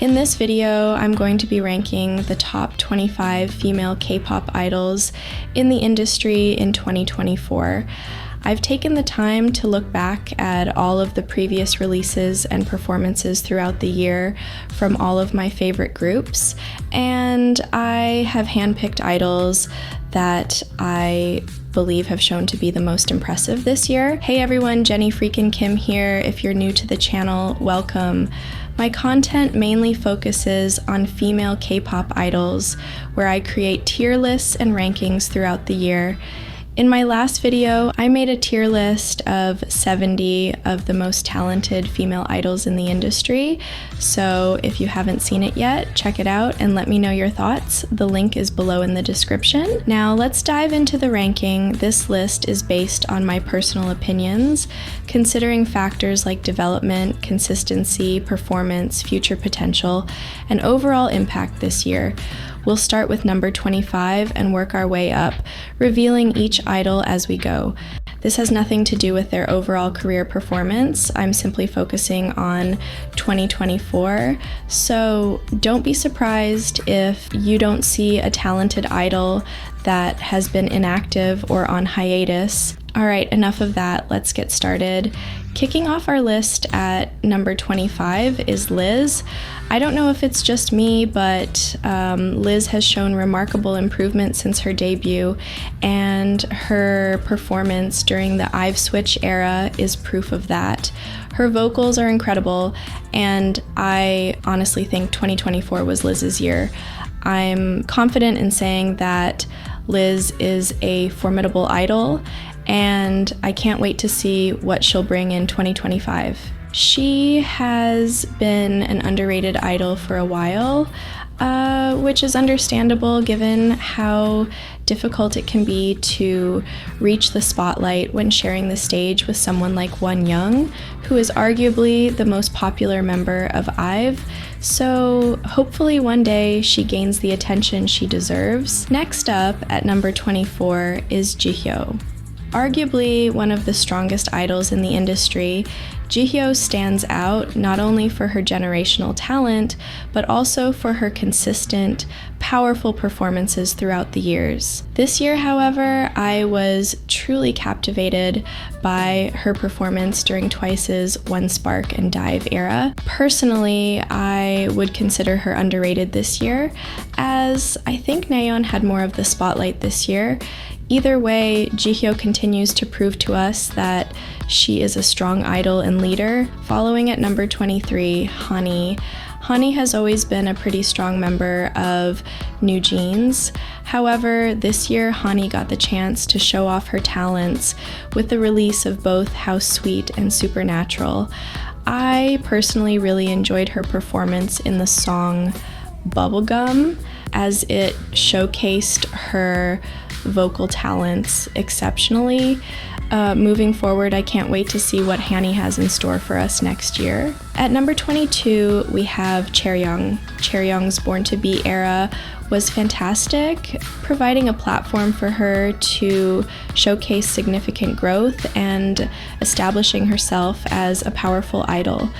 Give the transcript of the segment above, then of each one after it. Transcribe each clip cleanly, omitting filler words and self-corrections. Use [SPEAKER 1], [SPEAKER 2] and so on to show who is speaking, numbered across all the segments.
[SPEAKER 1] In this video, I'm going to be ranking the top 25 female K-pop idols in the industry in 2024. I've taken the time to look back at all of the previous releases and performances throughout the year from all of my favorite groups, and I have handpicked idols that I believe have shown to be the most impressive this year. Hey everyone, Jenny freaking Kim here. If you're new to the channel, welcome. My content mainly focuses on female K-pop idols, where I create tier lists and rankings throughout the year. In my last video, I made a tier list of 70 of the most talented female idols in the industry, so if you haven't seen it yet, check it out and let me know your thoughts. The link is below in the description. Now let's dive into the ranking. This list is based on my personal opinions, considering factors like development, consistency, performance, future potential, and overall impact this year. We'll start with number 25 and work our way up, revealing each idol as we go. This has nothing to do with their overall career performance. I'm simply focusing on 2024, so don't be surprised if you don't see a talented idol that has been inactive or on hiatus. All right, enough of that. Let's get started. Kicking off our list at number 25 is Liz. I don't know if it's just me, but Liz has shown remarkable improvement since her debut, and her performance during the I've Switch era is proof of that. Her vocals are incredible, and I honestly think 2024 was Liz's year. I'm confident in saying that Liz is a formidable idol, and I can't wait to see what she'll bring in 2025. She has been an underrated idol for a while, which is understandable given how difficult it can be to reach the spotlight when sharing the stage with someone like Wonyoung, who is arguably the most popular member of IVE. So hopefully one day she gains the attention she deserves. Next up at number 24 is Jihyo. Arguably one of the strongest idols in the industry, Jihyo stands out not only for her generational talent, but also for her consistent, powerful performances throughout the years. This year, however, I was truly captivated by her performance during Twice's One Spark and Dive era. Personally, I would consider her underrated this year, as I think Nayeon had more of the spotlight this year. Either way, Jihyo continues to prove to us that she is a strong idol and leader. Following at number 23, Hani. Hani has always been a pretty strong member of New Jeans. However, this year Hani got the chance to show off her talents with the release of both House Sweet and Supernatural. I personally really enjoyed her performance in the song Bubblegum, as it showcased her vocal talents exceptionally. Moving forward, I can't wait to see what Hani has in store for us next year. At number 22, we have Chaeryeong. Chaeryeong's Born to Be era was fantastic, providing a platform for her to showcase significant growth and establishing herself as a powerful idol.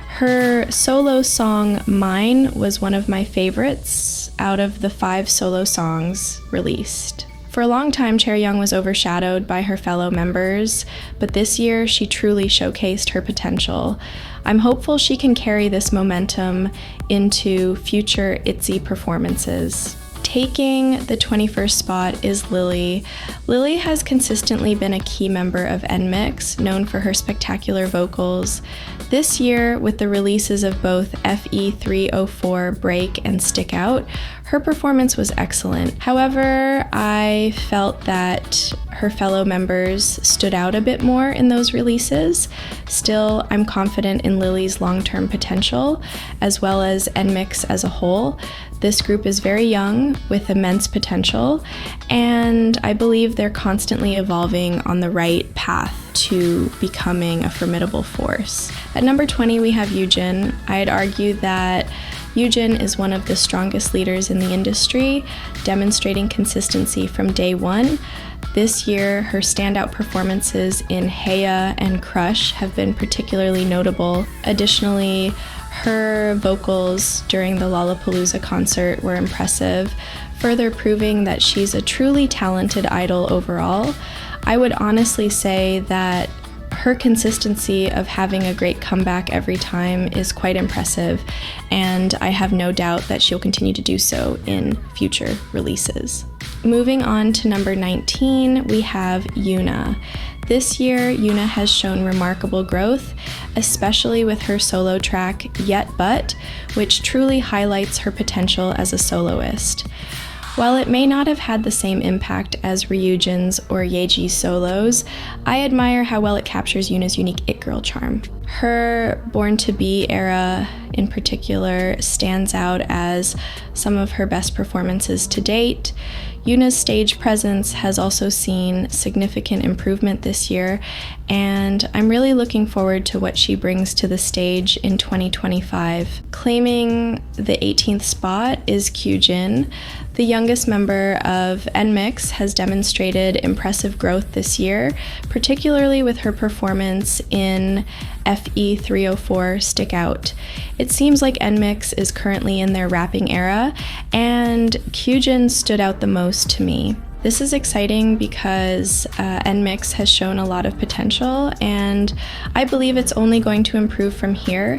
[SPEAKER 1] Her solo song, Mine, was one of my favorites out of the 5 solo songs released. For a long time, Chaeryeong was overshadowed by her fellow members, but this year she truly showcased her potential. I'm hopeful she can carry this momentum into future ITZY performances. Taking the 21st spot is Lily. Lily has consistently been a key member of NMIXX, known for her spectacular vocals. This year, with the releases of both FE304 Break and Stick Out, her performance was excellent. However, I felt that her fellow members stood out a bit more in those releases. Still, I'm confident in Lily's long-term potential, as well as NMIXX as a whole. This group is very young with immense potential, and I believe they're constantly evolving on the right path to becoming a formidable force. At number 20, we have Yoojin. I'd argue that Yoojin is one of the strongest leaders in the industry, demonstrating consistency from day one. This year, her standout performances in Heya and Crush have been particularly notable. Additionally, Her vocals during the Lollapalooza concert were impressive, further proving that she's a truly talented idol overall. I would honestly say that her consistency of having a great comeback every time is quite impressive, and I have no doubt that she'll continue to do so in future releases. Moving on to number 19, we have Yuna. This year, Yuna has shown remarkable growth, especially with her solo track, Yet But, which truly highlights her potential as a soloist. While it may not have had the same impact as Ryujin's or Yeji's solos, I admire how well it captures Yuna's unique it girl charm. Her Born to Be era in particular stands out as some of her best performances to date. Yuna's stage presence has also seen significant improvement this year, and I'm really looking forward to what she brings to the stage in 2025. Claiming the 18th spot is Kyujin. The youngest member of NMIXX has demonstrated impressive growth this year, particularly with her performance in FE 304 Stick Out. It seems like NMIXX is currently in their rapping era, and Kyujin stood out the most to me. This is exciting because NMIXX has shown a lot of potential, and I believe it's only going to improve from here.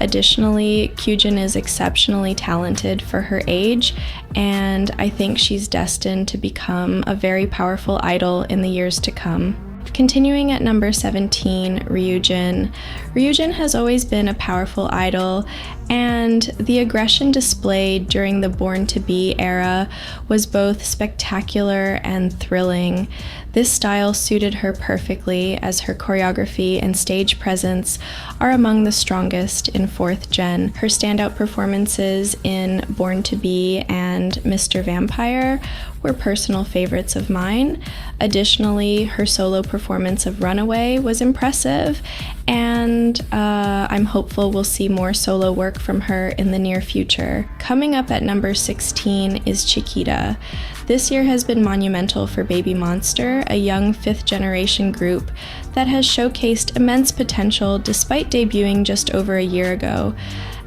[SPEAKER 1] Additionally, Kyujin is exceptionally talented for her age, and I think she's destined to become a very powerful idol in the years to come. Continuing at number 17, Ryujin. Ryujin has always been a powerful idol, and the aggression displayed during the Born to Be era was both spectacular and thrilling. This style suited her perfectly, as her choreography and stage presence are among the strongest in 4th Gen. Her standout performances in Born to Be and Mr. Vampire were personal favorites of mine. Additionally, her solo performance of Runaway was impressive, and I'm hopeful we'll see more solo work from her in the near future. Coming up at number 16 is Chiquita. This year has been monumental for Baby Monster, a young 5th generation group that has showcased immense potential despite debuting just over a year ago.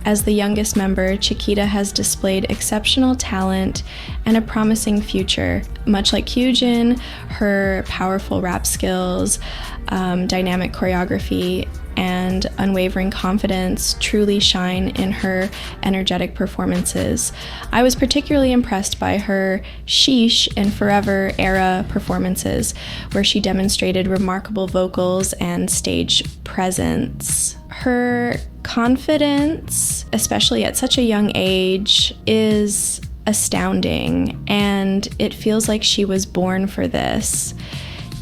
[SPEAKER 1] As the youngest member, Chiquita has displayed exceptional talent and a promising future. Much like Kyujin, her powerful rap skills, dynamic choreography, and unwavering confidence truly shine in her energetic performances. I was particularly impressed by her Sheesh and Forever era performances, where she demonstrated remarkable vocals and stage presence. Her confidence, especially at such a young age, is astounding, and it feels like she was born for this.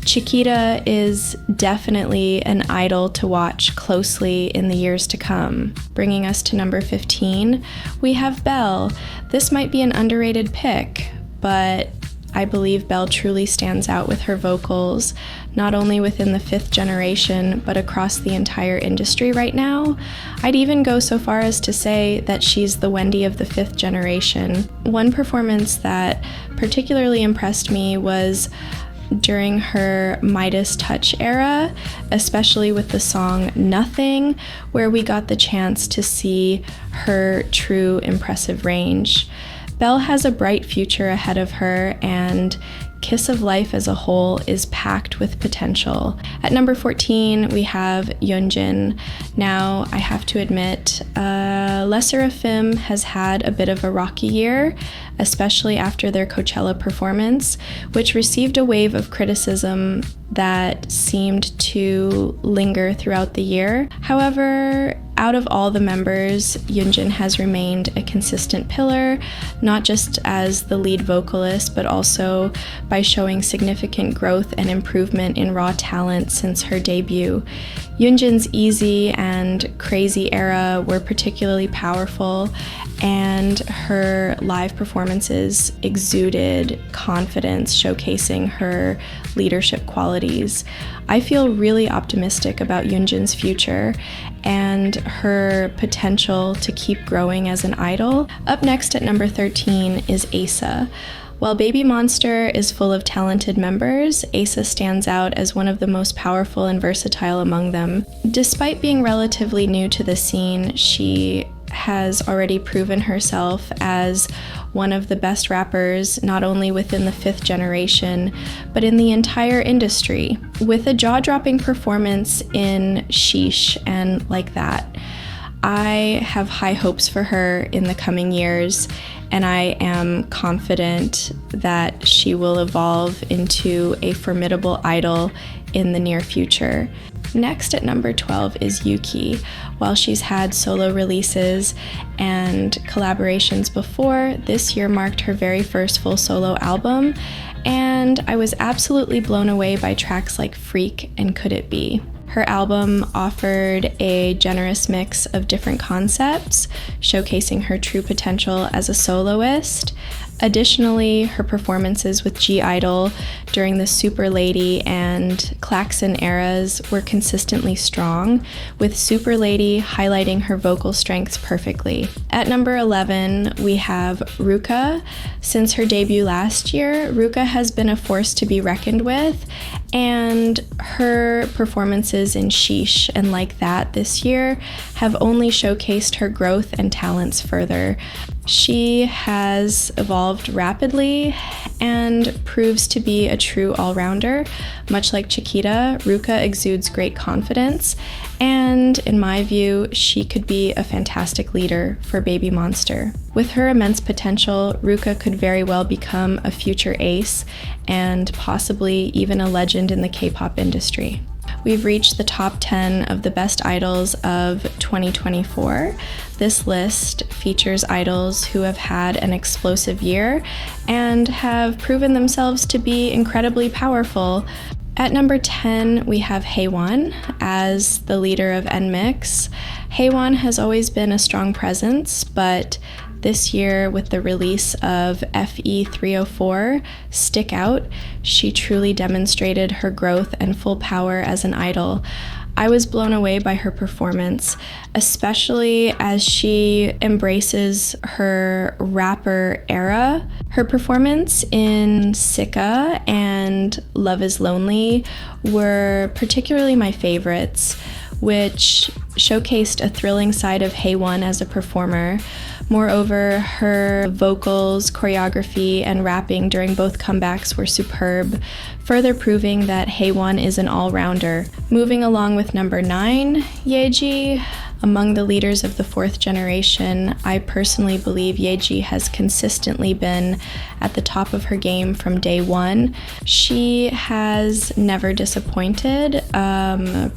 [SPEAKER 1] Chiquita is definitely an idol to watch closely in the years to come. Bringing us to number 15, we have Belle. This might be an underrated pick, but I believe Belle truly stands out with her vocals, not only within the 5th generation, but across the entire industry right now. I'd even go so far as to say that she's the Wendy of the 5th generation. One performance that particularly impressed me was during her Midas Touch era, especially with the song Nothing, where we got the chance to see her true impressive range. Belle has a bright future ahead of her, and Kiss of Life as a whole is packed with potential. At number 14, we have Yeonjun. Now, I have to admit, Lesser of Femme has had a bit of a rocky year, especially after their Coachella performance, which received a wave of criticism that seemed to linger throughout the year. However, out of all the members, Yeonjun has remained a consistent pillar, not just as the lead vocalist, but also by showing significant growth and improvement in raw talent since her debut. Yeonjun's Easy and Crazy era were particularly powerful, and her live performances exuded confidence, showcasing her leadership qualities. I feel really optimistic about Yeonjun's future and her potential to keep growing as an idol. Up next at number 13 is Asa. While Baby Monster is full of talented members, Asa stands out as one of the most powerful and versatile among them. Despite being relatively new to the scene, she has already proven herself as one of the best rappers, not only within the 5th generation, but in the entire industry, with a jaw-dropping performance in Sheesh and Like That. I have high hopes for her in the coming years, and I am confident that she will evolve into a formidable idol in the near future. Next at number 12 is Yuki. While she's had solo releases and collaborations before, this year marked her very first full solo album, and I was absolutely blown away by tracks like Freak and Could It Be. Her album offered a generous mix of different concepts, showcasing her true potential as a soloist. Additionally, her performances with G-I-DLE during the Super Lady and Klaxon eras were consistently strong, with Super Lady highlighting her vocal strengths perfectly. At number 11, we have Ruka. Since her debut last year, Ruka has been a force to be reckoned with, and her performances in Sheesh and Like That this year have only showcased her growth and talents further. She has evolved rapidly and proves to be a true all-rounder. Much like Chiquita, Ruka exudes great confidence, and in my view, she could be a fantastic leader for Baby Monster. With her immense potential, Ruka could very well become a future ace and possibly even a legend in the K-pop industry. We've reached the top 10 of the best idols of 2024. This list features idols who have had an explosive year and have proven themselves to be incredibly powerful. At number 10, we have Haewon as the leader of NMIXX. Haewon has always been a strong presence, but this year, with the release of FE304, Stick Out, she truly demonstrated her growth and full power as an idol. I was blown away by her performance, especially as she embraces her rapper era. Her performance in Sika and Love is Lonely were particularly my favorites, which showcased a thrilling side of Haewon as a performer. Moreover, her vocals, choreography, and rapping during both comebacks were superb, further proving that Haewon is an all-rounder. Moving along with number 9, Yeji. Among the leaders of the 4th generation, I personally believe Yeji has consistently been at the top of her game from day one. She has never disappointed,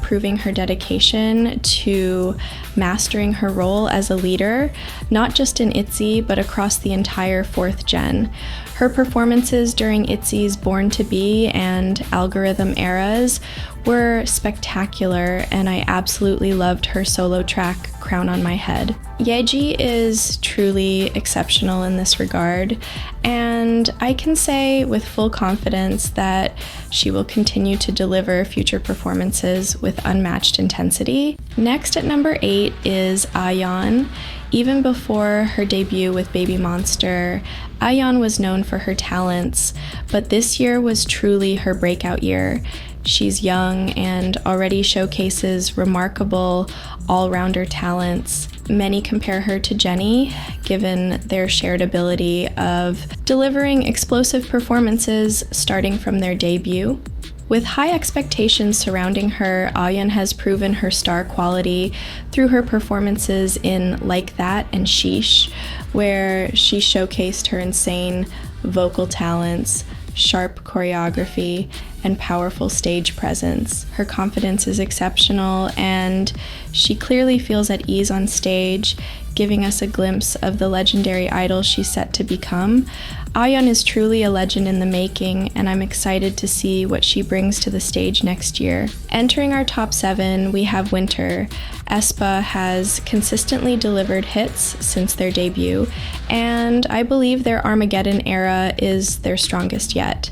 [SPEAKER 1] proving her dedication to mastering her role as a leader, not just in ITZY, but across the entire 4th gen. Her performances during ITZY's Born to Be and Algorithm eras were spectacular, and I absolutely loved her solo track, Crown on My Head. Yeji is truly exceptional in this regard, and I can say with full confidence that she will continue to deliver future performances with unmatched intensity. Next at number 8 is Ayeon. Even before her debut with Baby Monster, Ayeon was known for her talents, but this year was truly her breakout year. She's young and already showcases remarkable all-rounder talents. Many compare her to Jennie, given their shared ability of delivering explosive performances starting from their debut. With high expectations surrounding her, Ayeon has proven her star quality through her performances in Like That and Sheesh, where she showcased her insane vocal talents, sharp choreography, and powerful stage presence. Her confidence is exceptional, and she clearly feels at ease on stage, giving us a glimpse of the legendary idol she's set to become. Ayeon is truly a legend in the making, and I'm excited to see what she brings to the stage next year. Entering our top 7, we have Winter. aespa has consistently delivered hits since their debut, and I believe their Armageddon era is their strongest yet.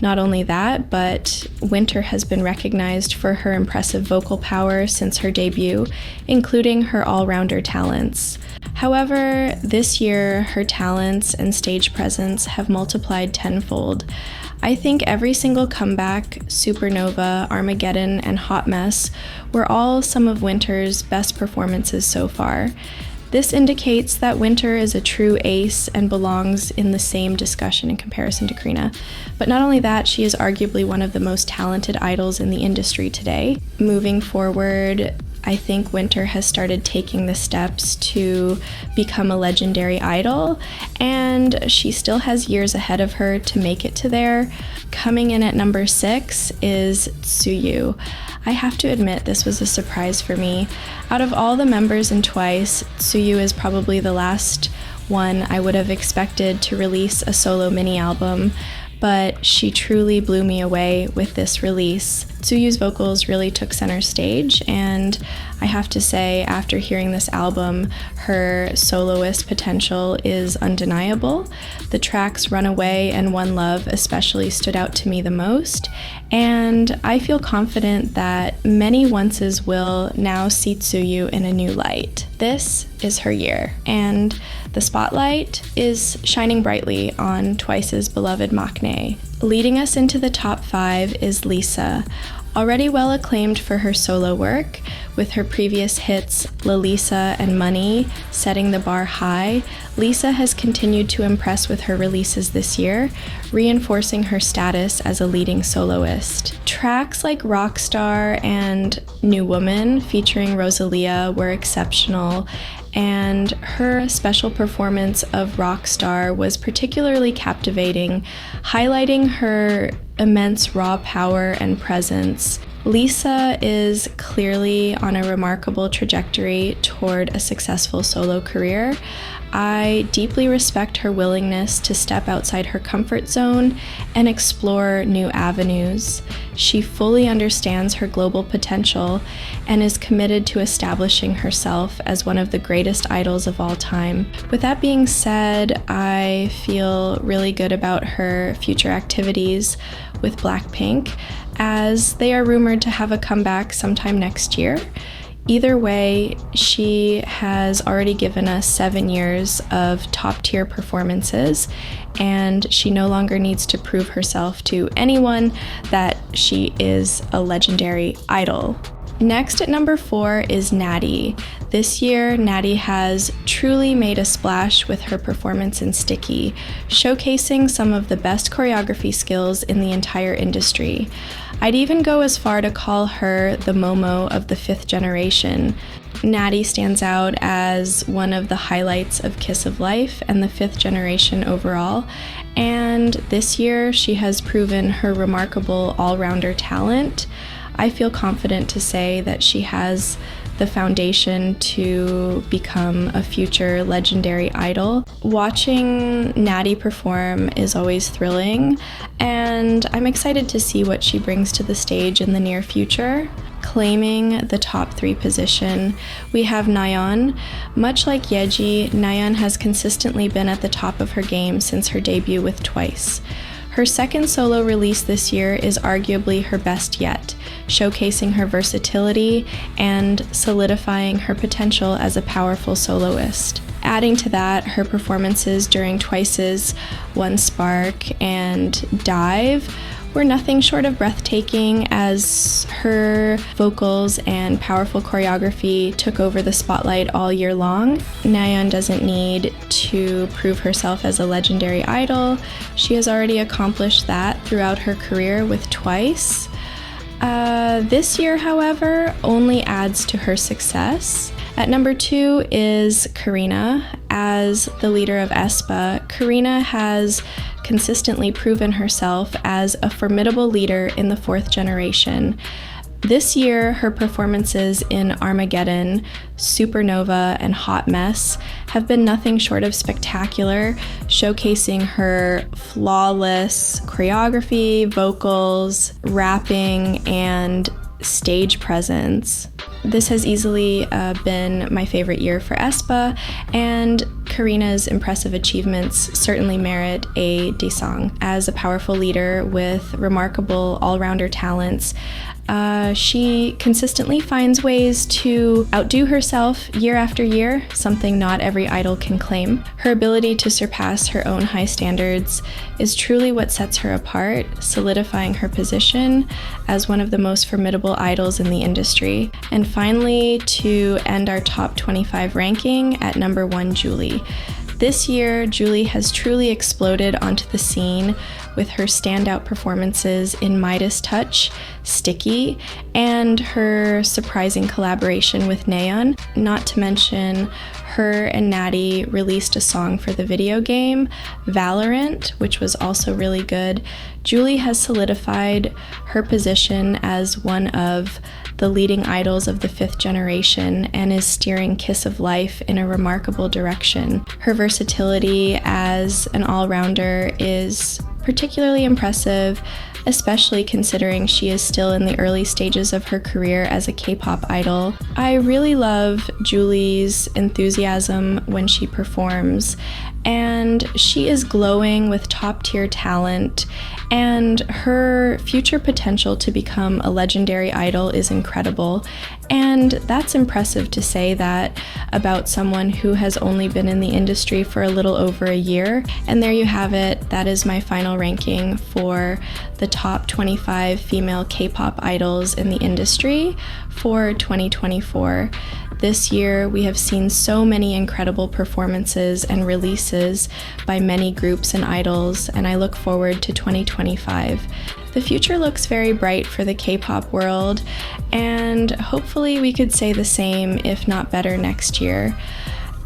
[SPEAKER 1] Not only that, but Winter has been recognized for her impressive vocal power since her debut, including her all-rounder talents. However, this year, her talents and stage presence have multiplied tenfold. I think every single comeback, Supernova, Armageddon, and Hot Mess were all some of Winter's best performances so far. This indicates that Winter is a true ace and belongs in the same discussion in comparison to Karina. But not only that, she is arguably one of the most talented idols in the industry today. Moving forward, I think Winter has started taking the steps to become a legendary idol, and she still has years ahead of her to make it to there. Coming in at number 6 is Tsuyu. I have to admit this was a surprise for me. Out of all the members in Twice, Tsuyu is probably the last one I would have expected to release a solo mini album, but she truly blew me away with this release. Tsuyu's vocals really took center stage, and I have to say, after hearing this album, her soloist potential is undeniable. The tracks Runaway and One Love especially stood out to me the most, and I feel confident that many onces will now see Tsuyu in a new light. This is her year, and the spotlight is shining brightly on Twice's beloved maknae. Leading us into the top 5 is Lisa. Already well acclaimed for her solo work, with her previous hits Lalisa and Money setting the bar high, Lisa has continued to impress with her releases this year, reinforcing her status as a leading soloist. Tracks like Rockstar and New Woman featuring Rosalia were exceptional, and her special performance of Rockstar was particularly captivating, highlighting her immense raw power and presence. Lisa is clearly on a remarkable trajectory toward a successful solo career. I deeply respect her willingness to step outside her comfort zone and explore new avenues. She fully understands her global potential and is committed to establishing herself as one of the greatest idols of all time. With that being said, I feel really good about her future activities with Blackpink, as they are rumored to have a comeback sometime next year. Either way, she has already given us 7 years of top-tier performances, and she no longer needs to prove herself to anyone that she is a legendary idol. Next at number 4 is Natty. This year, Natty has truly made a splash with her performance in Sticky, showcasing some of the best choreography skills in the entire industry. I'd even go as far to call her the Momo of the 5th generation. Natty stands out as one of the highlights of Kiss of Life and the 5th generation overall, and this year she has proven her remarkable all-rounder talent. I feel confident to say that she has the foundation to become a future legendary idol. Watching Natty perform is always thrilling, and I'm excited to see what she brings to the stage in the near future. Claiming the top 3 position, we have Nayeon. Much like Yeji, Nayeon has consistently been at the top of her game since her debut with Twice. Her second solo release this year is arguably her best yet, showcasing her versatility and solidifying her potential as a powerful soloist. Adding to that, her performances during Twice's One Spark and Dive were nothing short of breathtaking, as her vocals and powerful choreography took over the spotlight all year long. Nayeon doesn't need to prove herself as a legendary idol. She has already accomplished that throughout her career with Twice. This year, however, only adds to her success. At number 2 is Karina. As the leader of aespa, Karina has consistently proven herself as a formidable leader in the 4th generation. This year, her performances in Armageddon, Supernova, and Hot Mess have been nothing short of spectacular, showcasing her flawless choreography, vocals, rapping, and stage presence. This has easily been my favorite year for aespa, and Karina's impressive achievements certainly merit a daesang. As a powerful leader with remarkable all-rounder talents, She consistently finds ways to outdo herself year after year, something not every idol can claim. Her ability to surpass her own high standards is truly what sets her apart, solidifying her position as one of the most formidable idols in the industry. And finally, to end our top 25 ranking at number 1, I-DLE. This year, I-DLE has truly exploded onto the scene with her standout performances in Midas Touch, Sticky, and her surprising collaboration with Neon. Not to mention, her and Natty released a song for the video game, Valorant, which was also really good. I-DLE has solidified her position as one of the leading idols of the 5th generation and is steering Kiss of Life in a remarkable direction. Her versatility as an all-rounder is particularly impressive, especially considering she is still in the early stages of her career as a K-pop idol. I really love I-DLE's enthusiasm when she performs, and she is glowing with top-tier talent, and her future potential to become a legendary idol is incredible. And that's impressive to say that about someone who has only been in the industry for a little over a year. And there you have it. That is my final ranking for the top 25 female K-pop idols in the industry for 2024. This year, we have seen so many incredible performances and releases by many groups and idols, and I look forward to 2025. The future looks very bright for the K-pop world, and hopefully we could say the same, if not better, next year.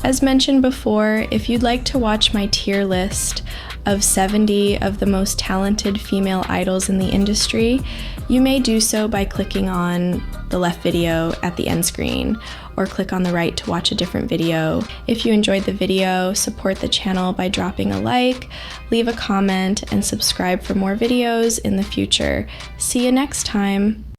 [SPEAKER 1] As mentioned before, if you'd like to watch my tier list of 70 of the most talented female idols in the industry, you may do so by clicking on the left video at the end screen, or click on the right to watch a different video. If you enjoyed the video, support the channel by dropping a like, leave a comment, and subscribe for more videos in the future. See you next time!